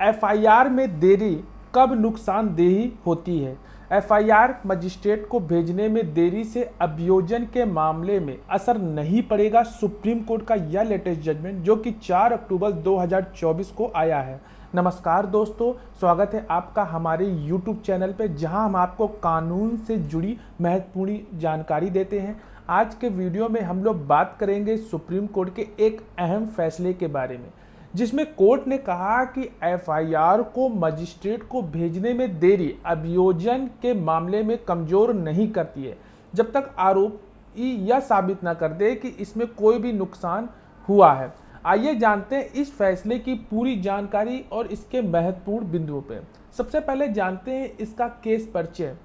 FIR में देरी कब नुकसानदेही होती है। एफआईआर मजिस्ट्रेट को भेजने में देरी से अभियोजन के मामले में असर नहीं पड़ेगा। सुप्रीम कोर्ट का यह लेटेस्ट जजमेंट जो कि 4 अक्टूबर 2024 को आया है। नमस्कार दोस्तों, स्वागत है आपका हमारे YouTube चैनल पे, जहां हम आपको कानून से जुड़ी महत्वपूर्ण जानकारी देते हैं। आज के वीडियो में हम लोग बात करेंगे सुप्रीम कोर्ट के एक अहम फैसले के बारे में, जिसमें कोर्ट ने कहा कि एफआईआर को मजिस्ट्रेट को भेजने में देरी अभियोजन के मामले में कमजोर नहीं करती है, जब तक आरोपी यह साबित न कर दे कि इसमें कोई भी नुकसान हुआ है। आइए जानते हैं इस फैसले की पूरी जानकारी और इसके महत्वपूर्ण बिंदुओं पे। सबसे पहले जानते हैं इसका केस परिचय।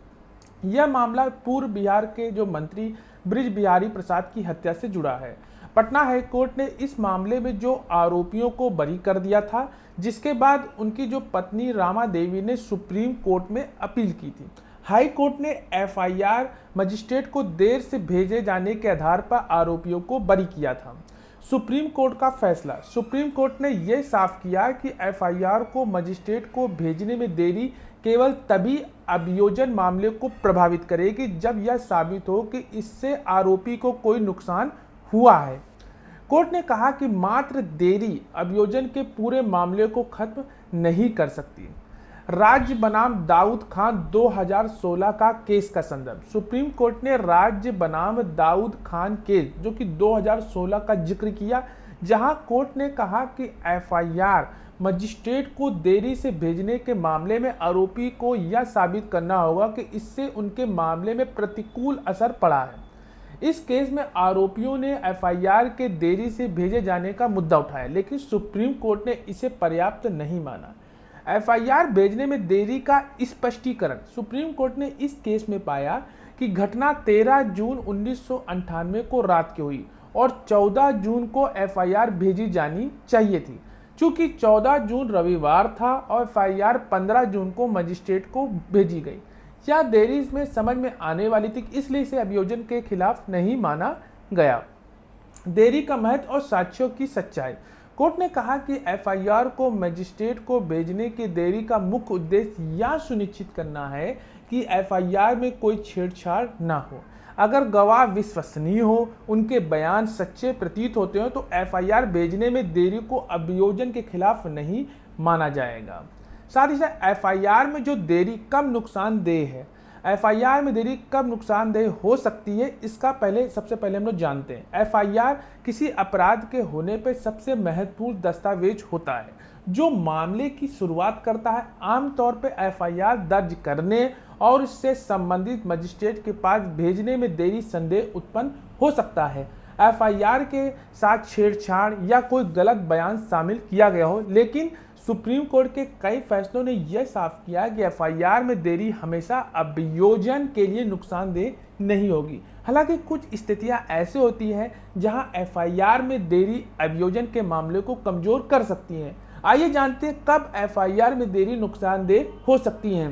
यह मामला पूर्व बिहार के जो मंत्री बृज बिहारी प्रसाद की हत्या से जुड़ा है। पटना हाई कोर्ट ने इस मामले में जो आरोपियों को बरी कर दिया था, जिसके बाद उनकी जो पत्नी रामा देवी ने सुप्रीम कोर्ट में अपील की थी। हाई कोर्ट ने एफआईआर मजिस्ट्रेट को देर से भेजे जाने के आधार पर आरोपियों को बरी किया था। सुप्रीम कोर्ट का फैसला। सुप्रीम कोर्ट ने यह साफ किया कि एफआईआर को मजिस्ट्रेट को भेजने में देरी केवल तभी अभियोजन मामले को प्रभावित करेगी जब यह साबित हो कि इससे आरोपी को कोई नुकसान हुआ है। कोर्ट ने कहा कि मात्र देरी अभियोजन के पूरे मामले को खत्म नहीं कर सकती। राज्य बनाम दाऊद खान 2016 का केस का संदर्भ। सुप्रीम कोर्ट ने राज्य बनाम दाऊद खान केस जो कि 2016 का जिक्र किया, जहां कोर्ट ने कहा कि एफआईआर मजिस्ट्रेट को देरी से भेजने के मामले में आरोपी को यह साबित करना होगा कि इससे उनके मामले में प्रतिकूल असर पड़ा है। इस केस में आरोपियों ने एफआईआर के देरी से भेजे जाने का मुद्दा उठाया, लेकिन सुप्रीम कोर्ट ने इसे पर्याप्त नहीं माना। एफआईआर भेजने में देरी का स्पष्टीकरण। सुप्रीम कोर्ट ने इस केस में पाया कि घटना 13 जून 1998 को रात की हुई और 14 जून को एफआईआर भेजी जानी चाहिए थी। चूंकि 14 जून रविवार था और एफआईआर 15 जून को मजिस्ट्रेट को भेजी गई, यह देरी में समझ में आने वाली थी, इसलिए इसे अभियोजन के खिलाफ नहीं माना गया। देरी का महत्व और साक्ष्यों की सच्चाई। कोर्ट ने कहा कि एफआईआर को मजिस्ट्रेट को भेजने की देरी का मुख्य उद्देश्य यह सुनिश्चित करना है कि एफआईआर में कोई छेड़छाड़ न हो। अगर गवाह विश्वसनीय हो, उनके बयान सच्चे प्रतीत होते हो, तो एफआईआर भेजने में देरी को अभियोजन के खिलाफ नहीं माना जाएगा। साथ ही साथ एफआईआर में जो देरी कब नुकसानदेह है, एफआईआर में देरी कब नुकसानदेह हो सकती है, इसका सबसे पहले हम लोग जानते हैं। एफआईआर किसी अपराध के होने पर सबसे महत्वपूर्ण दस्तावेज होता है जो मामले की शुरुआत करता है। आमतौर पर एफआईआर दर्ज करने और इससे संबंधित मजिस्ट्रेट के पास भेजने में देरी संदेह उत्पन्न हो सकता है। एफआईआर के साथ छेड़छाड़ या कोई गलत बयान शामिल किया गया हो, लेकिन सुप्रीम कोर्ट के कई फैसलों ने यह साफ किया कि एफआईआर में देरी हमेशा अभियोजन के लिए नुकसानदेह नहीं होगी। हालांकि कुछ स्थितियां ऐसे होती हैं जहां एफआईआर में देरी अभियोजन के मामले को कमजोर कर सकती हैं। आइए जानते हैं कब एफआईआर में देरी नुकसानदेह हो सकती है।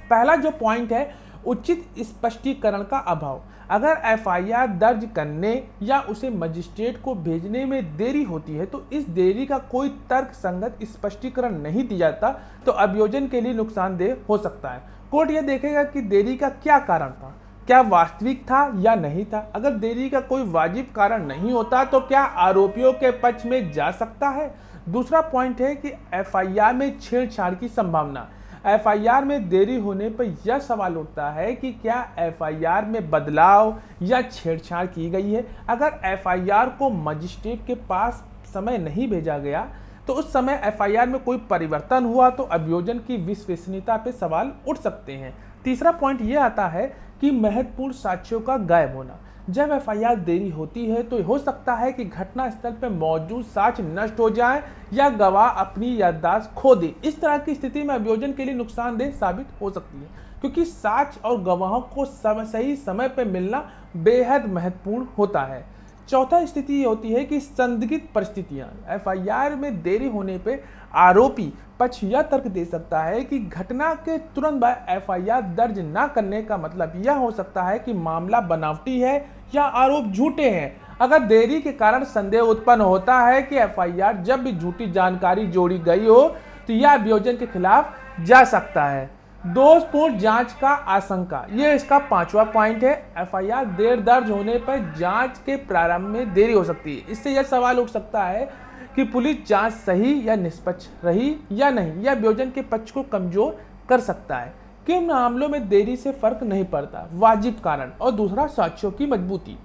पहला जो पॉइंट है, उचित स्पष्टीकरण का अभाव। अगर एफआईआर दर्ज करने या उसे मजिस्ट्रेट को भेजने में देरी होती है तो इस देरी का कोई तर्क संगत स्पष्टीकरण नहीं दिया जाता तो अभियोजन के लिए नुकसानदेह हो सकता है। कोर्ट यह देखेगा कि देरी का क्या कारण था, क्या वास्तविक था या नहीं था। अगर देरी का कोई वाजिब कारण नहीं होता तो क्या आरोपियों के पक्ष में जा सकता है। दूसरा पॉइंट है कि एफआईआर में छेड़छाड़ की संभावना। एफआईआर में देरी होने पर यह सवाल उठता है कि क्या एफआईआर में बदलाव या छेड़छाड़ की गई है। अगर एफआईआर को मजिस्ट्रेट के पास समय नहीं भेजा गया तो उस समय एफआईआर में कोई परिवर्तन हुआ तो अभियोजन की विश्वसनीयता पर सवाल उठ सकते हैं। तीसरा पॉइंट यह आता है कि महत्वपूर्ण साक्ष्यों का गायब होना। जब एफआईआर देरी होती है तो हो सकता है कि घटना स्थल पर मौजूद साक्ष्य नष्ट हो जाए या गवाह अपनी याददाश्त खो दे। इस तरह की स्थिति में अभियोजन के लिए नुकसानदेह साबित हो सकती है, क्योंकि साक्ष्य और गवाहों को सही समय पर मिलना बेहद महत्वपूर्ण होता है। चौथा स्थिति ये होती है कि संदिग्ध परिस्थितियां। एफआईआर में देरी होने पर आरोपी पक्ष यह तर्क दे सकता है कि घटना के तुरंत बाद एफआईआर दर्ज न करने का मतलब यह हो सकता है कि मामला बनावटी है या आरोप झूठे हैं। अगर देरी के कारण संदेह उत्पन्न होता है कि एफआईआर जब भी झूठी जानकारी जोड़ी गई हो तो यह अभियोजन के खिलाफ जा सकता है। दोषपूर्ण जांच का आशंका, ये इसका 5वां पॉइंट है। एफआईआर देर दर्ज होने पर जांच के प्रारंभ में देरी हो सकती है। इससे यह सवाल उठ सकता है कि पुलिस जांच सही या निष्पक्ष रही या नहीं, यह अभियोजन के पक्ष को कमजोर कर सकता है। किन मामलों में देरी से फर्क नहीं पड़ता? वाजिब कारण और दूसरा साक्ष्यों की मजबूती।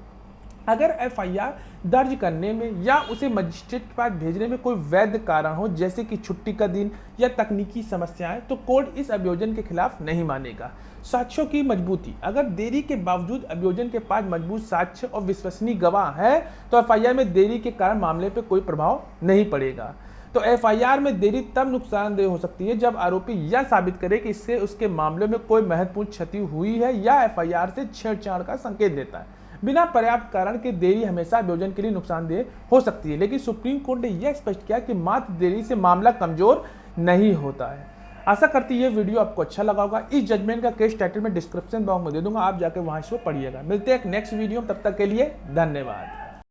अगर एफआईआर दर्ज करने में या उसे मजिस्ट्रेट के पास भेजने में कोई वैध कारण हो, जैसे कि छुट्टी का दिन या तकनीकी समस्याएं, तो कोर्ट इस अभियोजन के खिलाफ नहीं मानेगा। साक्ष्यों की मजबूती, अगर देरी के बावजूद अभियोजन के पास मजबूत साक्ष्य और विश्वसनीय गवाह है तो एफआईआर में देरी के कारण मामले पर कोई प्रभाव नहीं पड़ेगा। तो एफआईआर में देरी तब नुकसानदेह हो सकती है जब आरोपी यह साबित करे कि इससे उसके मामले में कोई महत्वपूर्ण क्षति हुई है या एफआईआर से छेड़छाड़ का संकेत देता है। बिना पर्याप्त कारण के देरी हमेशा अभियोजन के लिए नुकसानदेह हो सकती है, लेकिन सुप्रीम कोर्ट ने यह स्पष्ट किया कि मात्र देरी से मामला कमजोर नहीं होता है। आशा करती है ये वीडियो आपको अच्छा लगा होगा। इस जजमेंट का केस टाइटल में डिस्क्रिप्शन बॉक्स में दे दूंगा, आप जाकर वहां इसको पढ़िएगा। मिलते हैं एक नेक्स्ट वीडियो, तब तक के लिए धन्यवाद।